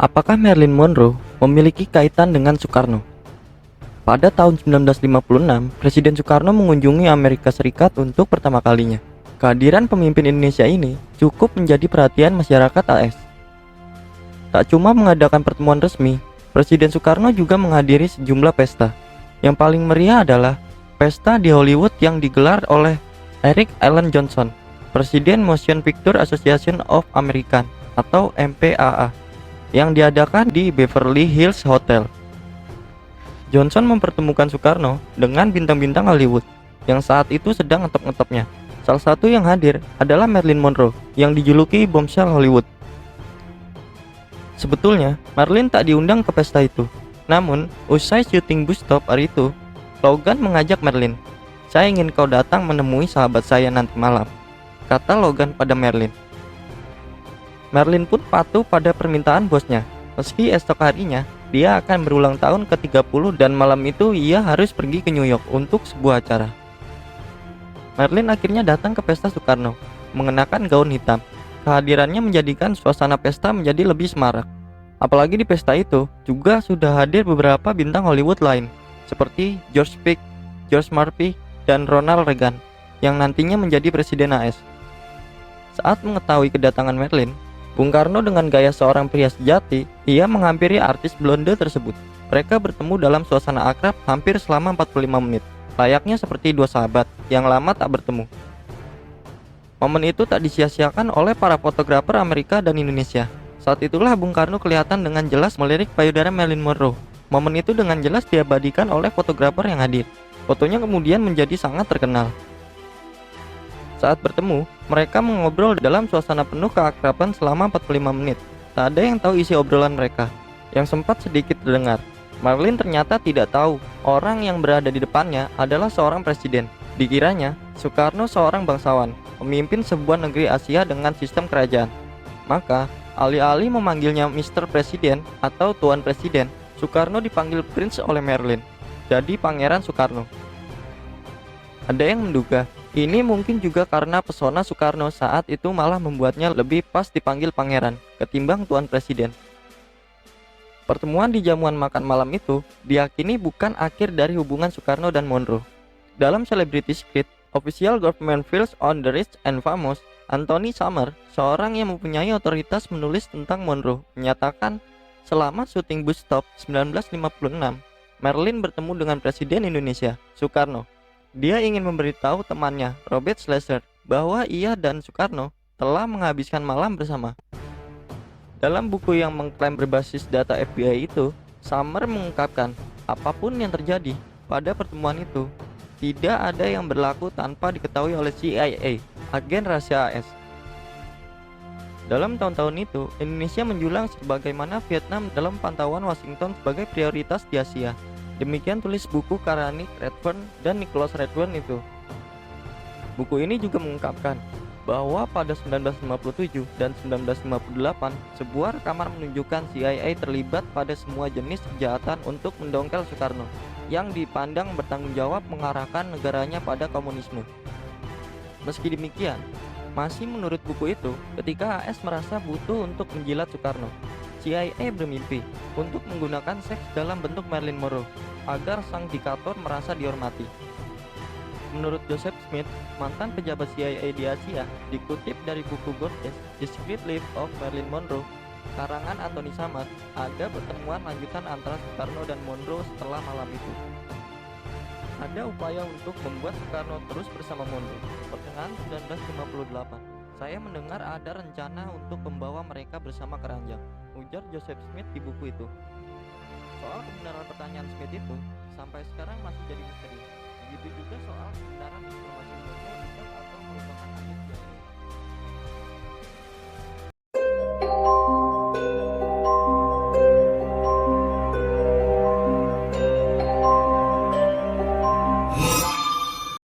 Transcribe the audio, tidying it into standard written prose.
Apakah Marilyn Monroe memiliki kaitan dengan Soekarno? Pada tahun 1956, Presiden Soekarno mengunjungi Amerika Serikat untuk pertama kalinya. Kehadiran pemimpin Indonesia ini cukup menjadi perhatian masyarakat AS. Tak cuma mengadakan pertemuan resmi, Presiden Soekarno juga menghadiri sejumlah pesta. Yang paling meriah adalah pesta di Hollywood yang digelar oleh Eric Allen Johnson, Presiden Motion Picture Association of America atau MPAA, yang diadakan di Beverly Hills Hotel. Johnson mempertemukan Soekarno dengan bintang-bintang Hollywood yang saat itu sedang ngetop-ngetopnya. Salah satu yang hadir adalah Marilyn Monroe yang dijuluki Bombshell Hollywood. Sebetulnya, Marilyn tak diundang ke pesta itu. Namun, usai syuting Bus Stop hari itu, Logan mengajak Marilyn. "Saya ingin kau datang menemui sahabat saya nanti malam," kata Logan pada Marilyn. Marilyn pun patuh pada permintaan bosnya. Meski esok harinya dia akan berulang tahun ke-30 dan malam itu ia harus pergi ke New York untuk sebuah acara. Marilyn akhirnya datang ke pesta Soekarno, mengenakan gaun hitam. Kehadirannya menjadikan suasana pesta menjadi lebih semarak. Apalagi di pesta itu juga sudah hadir beberapa bintang Hollywood lain, seperti George Peck, George Murphy, dan Ronald Reagan, yang nantinya menjadi Presiden AS. Saat mengetahui kedatangan Marilyn, Bung Karno dengan gaya seorang pria sejati, ia menghampiri artis blonde tersebut. Mereka bertemu dalam suasana akrab hampir selama 45 menit. Layaknya seperti dua sahabat yang lama tak bertemu. Momen itu tak disia-siakan oleh para fotografer Amerika dan Indonesia. Saat itulah Bung Karno kelihatan dengan jelas melirik payudara Marilyn Monroe. Momen itu dengan jelas diabadikan oleh fotografer yang hadir. Fotonya kemudian menjadi sangat terkenal. Saat bertemu, mereka mengobrol dalam suasana penuh keakraban selama 45 menit. Tak ada yang tahu isi obrolan mereka, yang sempat sedikit terdengar. Marilyn ternyata tidak tahu orang yang berada di depannya adalah seorang presiden. Dikiranya Soekarno seorang bangsawan, pemimpin sebuah negeri Asia dengan sistem kerajaan. Maka, alih-alih memanggilnya Mr. Presiden atau Tuan Presiden, Soekarno dipanggil Prince oleh Marilyn, jadi Pangeran Soekarno. Ada yang menduga, ini mungkin juga karena pesona Soekarno saat itu malah membuatnya lebih pas dipanggil Pangeran ketimbang Tuan Presiden. Pertemuan di jamuan makan malam itu diyakini bukan akhir dari hubungan Soekarno dan Monroe. Dalam Celebrity Secret, Official Government Files on the Rich and Famous, Anthony Summer, seorang yang mempunyai otoritas menulis tentang Monroe, menyatakan selama syuting Bus Stop 1956, Marilyn bertemu dengan Presiden Indonesia, Soekarno. Dia ingin memberitahu temannya, Robert Schlesser, bahwa ia dan Soekarno telah menghabiskan malam bersama. Dalam buku yang mengklaim berbasis data FBI itu, Summer mengungkapkan, apapun yang terjadi pada pertemuan itu, tidak ada yang berlaku tanpa diketahui oleh CIA, agen rahasia AS. Dalam tahun-tahun itu, Indonesia menjulang sebagaimana Vietnam dalam pantauan Washington sebagai prioritas di Asia. Demikian tulis buku karya Nick Redfern dan Nicholas Redfern itu. Buku ini juga mengungkapkan bahwa pada 1957 dan 1958, sebuah rekaman menunjukkan CIA terlibat pada semua jenis kejahatan untuk mendongkel Soekarno, yang dipandang bertanggung jawab mengarahkan negaranya pada komunisme. Meski demikian, masih menurut buku itu, ketika AS merasa butuh untuk menjilat Soekarno, CIA bermimpi untuk menggunakan seks dalam bentuk Marilyn Monroe agar sang diktator merasa dihormati. Menurut Joseph Smith, mantan pejabat CIA di Asia, dikutip dari buku Gorgeous, The Secret Life of Marilyn Monroe, karangan Anthony Summer, ada pertemuan lanjutan antara Soekarno dan Monroe setelah malam itu. Ada upaya untuk membuat Soekarno terus bersama Monroe. Pertengahan 1958, saya mendengar ada rencana untuk membawa mereka bersama ke ranjang, ujar Joseph Smith di buku itu. Soal kebenaran pertanyaan Smith itu, sampai sekarang masih jadi misteri. Begitu juga soal kebenaran informasi Monroe atau merupakan agen CIA.